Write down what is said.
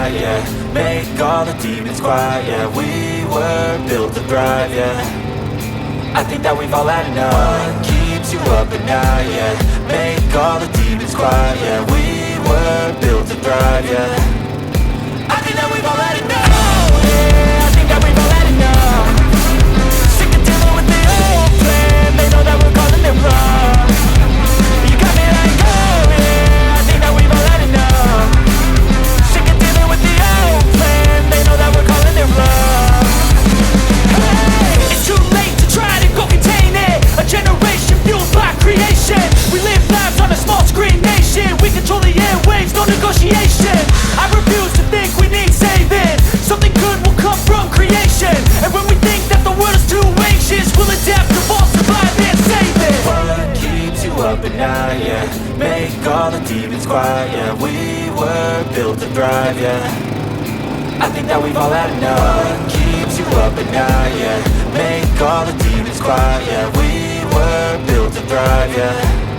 night, yeah. Make all the demons quiet, yeah. We were built to thrive, yeah. I think that we've all had enough. What keeps you up at night, yeah. Make all the demons quiet, yeah. We were built to thrive, yeah. I think that we've all had enough, yeah. I think that we've all had enough. Sick of dealing with the old plan. They know that we're calling it wrong. You got me like, oh yeah. I think that we've all had enough. Sick of dealing with the old plan. They know that we're calling it wrong. Hey, it's too late to try to go contain it. A generation fueled by creation. We live lives on a small screen nation. We control the airwaves, no negotiation. I refuse to think we need saving. Something good will come from creation. And when we think that the world is too anxious, we'll adapt, evolve, survive and save it. What keeps you up at night, yeah. Make all the demons quiet, yeah. We were built to thrive, yeah. I think that we've all had enough. What keeps you up at night, yeah. Make all the demons quiet, yeah. We were built to thrive, yeah.